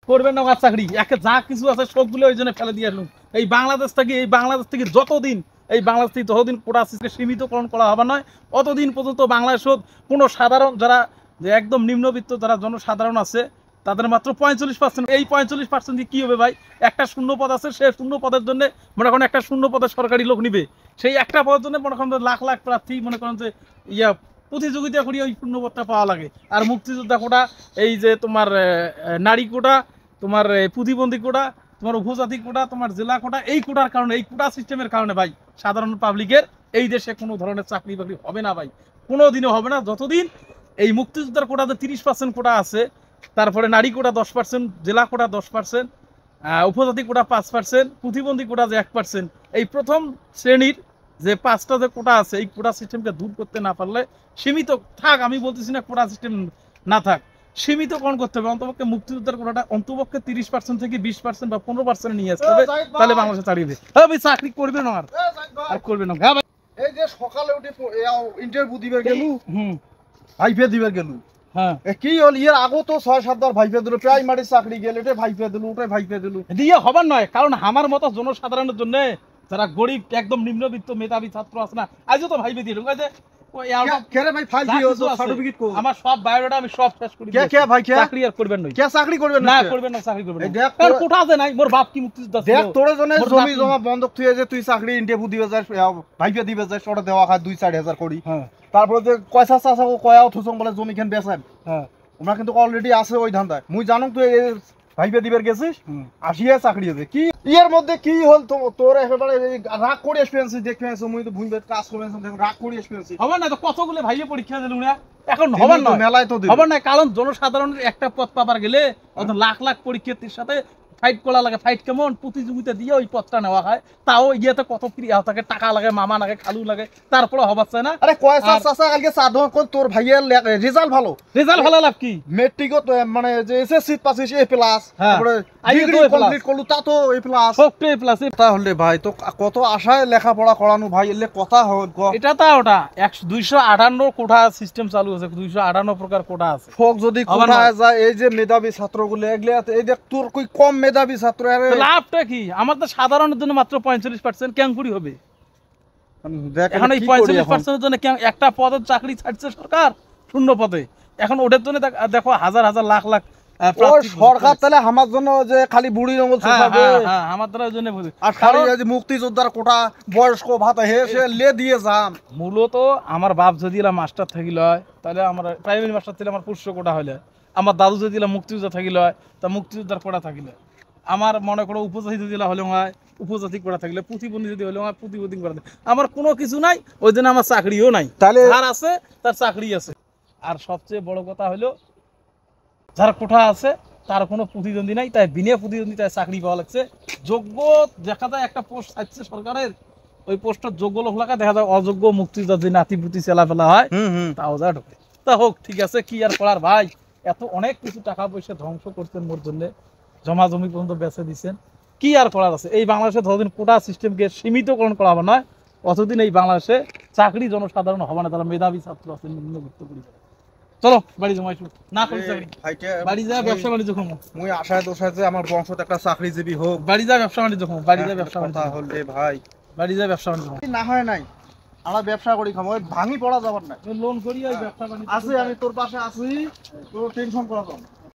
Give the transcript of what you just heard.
করবেন না আর চাকরি, একে যা কিছু আছে সবগুলো ওই জন্য ফেলে দিয়ে আসুন। এই বাংলাদেশ থেকে যতদিন এই বাংলাদেশ থেকে যতদিন কোটা সিস্টেমকে সীমিতকরণ করা হবে নয়, অতদিন পর্যন্ত বাংলাদেশে কোনো সাধারণ যারা যে একদম নিম্নবিত্ত যারা জনসাধারণ আছে তাদের মাত্র 45%। এই 45% দিয়ে কী হবে ভাই? একটা শূন্য পদ আছে, সে শূন্য পদের জন্য মনে করেন একটা শূন্য পদে সরকারি লোক নিবে, সেই একটা পদের জন্য মনে করেন লাখ লাখ প্রার্থী মনে করেন যে প্রতিযোগিতা করি ওই শূন্য পদটা পাওয়া লাগে। আর মুক্তিযোদ্ধা কোটা, এই যে তোমার নারী কোটা, তোমার প্রতিবন্ধী কোটা, তোমার উপজাতি কোটা, তোমার জেলা কোটা, এই কোটার কারণে, এই কোটা সিস্টেমের কারণে ভাই সাধারণ পাবলিকের এই দেশে কোনো ধরনের চাকরি বাকরি হবে না ভাই, কোনো দিনও হবে না যতদিন এই মুক্তিযোদ্ধার কোটাতে 30% কোটা আছে, তারপরে নারী কোটা 10%, জেলা কোটা 10%, উপজাতি কোটা 5%, প্রতিবন্ধী কোটা যে 1%। এই প্রথম শ্রেণীর যে 5টা যে কোটা আছে এই কোটা সিস্টেমকে দূর করতে না পারলে, সীমিত থাক, আমি বলতেছি না কোটা সিস্টেম না থাক, সীমিতকরণ করতে হবে। অন্তপক্ষে মুক্তিযোদ্ধার কোটাটা অন্তপক্ষে 30% থেকে 20% বা 15% নিয়ে আসতে হবে, তাহলে বাংলাদেশে চাকরি দেবে। ভাই চাকরি করবে না আর করবে না। হ্যাঁ ভাই, এই যে সকালে উঠে ইন্টারভিউ দিবে গেলু, ভাইফে দিবে গেলু, হ্যাঁ কি হল এর আগো তো 6-7 বার ভাইফে দিল, প্রাইমারি চাকরি গেল, এটা ভাইফে দিল, ওটা ভাইফে দিল, দিয়ে হবার নয়। কারণ আমার মতো জনসাধারণের জন্য যারা গরিব একদম নিম্নবিত্ত মেধাবী ছাত্র আছে না, আজও তো ভাইবে দিয়ে আমার সব বায়োডাটা আমি সব শেষ করি। চাকরি আর করবেন না, চাকরি করবেন না, করবেন না, চাকরি করবেন না। কোটা আছে নাই, মোর বাপ কি মুক্তিযোদ্ধা ছিল? দেখ তোর জন্য জমি জমা বন্ধক থুয়ে যে তুই চাকরি ইন্টারভিউ দিবে যাস, ভাইফে দিবে যাস, ওটা দেওয়া খায় 2-4 হাজার করি। তারপরে যে কয়সা চাষা কয়াও থুসং বলে জমি খান বেচান, ওরা কিন্তু অলরেডি আছে ওই ধান্দায়। মুই জানো তুই ভাইবে দিবার গেছিস, আসিয়া চাকরি হবে কি ইয়ের মধ্যে কি হল তোর একেবারে রাগ করে এক্সপেরিয়েন্স দেখে আছো, মুই তো ভুইবে কাজ করে রাগ করে এক্সপেরিয়েন্স হবে না। তো কতগুলো ভাইবে পরীক্ষা দিল না, এখন হবার না, মেলায় তো হবে না। কারণ জনসাধারণের একটা পদ পাবার গেলে লাখ লাখ পরীক্ষার্থীর সাথে ফাইট করা লাগে। ফাইট কেমন? প্রতিযোগিতা দিয়ে ওই পদটা নেওয়া হয়, তাও ইয়েতে কত ক্রিয়া থাকে, টাকা লাগে, মামা লাগে, খালু লাগে, তারপরে হবার চায় না। আরে কয়সা চাচা কালকে সাধু কোন তোর ভাইয়ের রেজাল্ট ভালো, রেজাল্ট ভালো লাভ কি? মেট্রিকত মানে যে এসএসসি পাসিস এ প্লাস, তারপরে ডিগ্রি কমপ্লিট করলু তা তো এ প্লাস, সবটা এ প্লাস। তাহলে ভাই তো কত আশায় লেখাপড়া করানো ভাই, এলে কথা হল এটা তা ওটা 258 কোটা সিস্টেম চালু আছে, 258 প্রকার কোটা আছে। ফোক যদি কোটা যায়, এই যে মেধাবী ছাত্রগুলো এগুলো এই দেখ তোর কই কম মেধাবী ছাত্র, লাভটা কি? আমার তো সাধারণের জন্য মাত্র 45% ক্যাঙ্কুরি হবে। এখন এই 45%-এর জন্য একটা পদের চাকরি ছাড়ছে সরকার শূন্য পদে, এখন ওদের জন্য দেখো হাজার হাজার লাখ লাখ সরকার তাহলে আমার জন্য যে খালি বুড়ি রঙল ছাড়বে, আমার দ্বারা জন্য বুঝি। আর খালি যে মুক্তিযোদ্ধার কোটা বয়স্ক ভাতা হেসে লে দিয়ে যান। মূলত আমার বাপ যদি মাস্টার থাকিল হয়, তাহলে আমার প্রাইমারি মাস্টার ছিল আমার পুষ্য কোটা হইলে, আমার দাদু যদি মুক্তিযোদ্ধা থাকিল হয় তা মুক্তিযোদ্ধার কোটা থাকিলে, আমার মনে করো উপজাতি যদি হলে হয় উপজাতি কোটা থাকলে, প্রতিবন্ধী যদি হলে হয় প্রতিবন্ধী কোটা থাকে। আমার কোনো কিছু নাই, ওই জন্য আমার চাকরিও নাই। তাহলে যার আছে তার চাকরি আছে। আর সবচেয়ে বড় কথা হলো যার কোঠা আছে তার কোনো প্রতিদ্বন্দ্বী নাই, তাই বিনা প্রতিদ্বন্দ্বিতায় চাকরি পাওয়া লাগছে। যোগ্য দেখা যায় একটা পোস্ট আসছে সরকারের, ওই পোস্টটা যোগ্য লোক লাগা, দেখা যায় অযোগ্য মুক্তিযোদ্ধা নাতিপুতি চেলা ফেলা হয়, তাও যা ঢোকে। তা হোক, ঠিক আছে, কি আর করার ভাই। এত অনেক কিছু টাকা পয়সা ধ্বংস করছেন মোর জন্য, জমা জমি পর্যন্ত বেচে দিচ্ছেন, কি আর করার আছে। এই বাংলাদেশে যতদিন কোটা সিস্টেমকে সীমিতকরণ করা হবে নয়, অতদিন এই বাংলাদেশে চাকরি জনসাধারণ হবে না, তারা মেধাবী ছাত্র আছে, নিম্নবিত্ত পরিবার। চলো বাড়ি জমাইছো না করি চাকরি, বাড়ি যা ব্যবসা বাণিজ্য কমো। মুই আশায় দোষায় যে আমার বংশত একটা চাকরিজীবী হোক, বাড়ি যা ব্যবসা বাণিজ্য কমো, বাড়ি যা ব্যবসা বাণিজ্য হলে ভাই, বাড়ি যা ব্যবসা বাণিজ্য না হয় নাই। আমরা ব্যবসা করি খাবো, ভাঙি পড়া যাবার না, লোন করি ওই ব্যবসা বাণিজ্য আছে। আমি তোর পাশে আছি, তোর টেনশন করা যাবে না।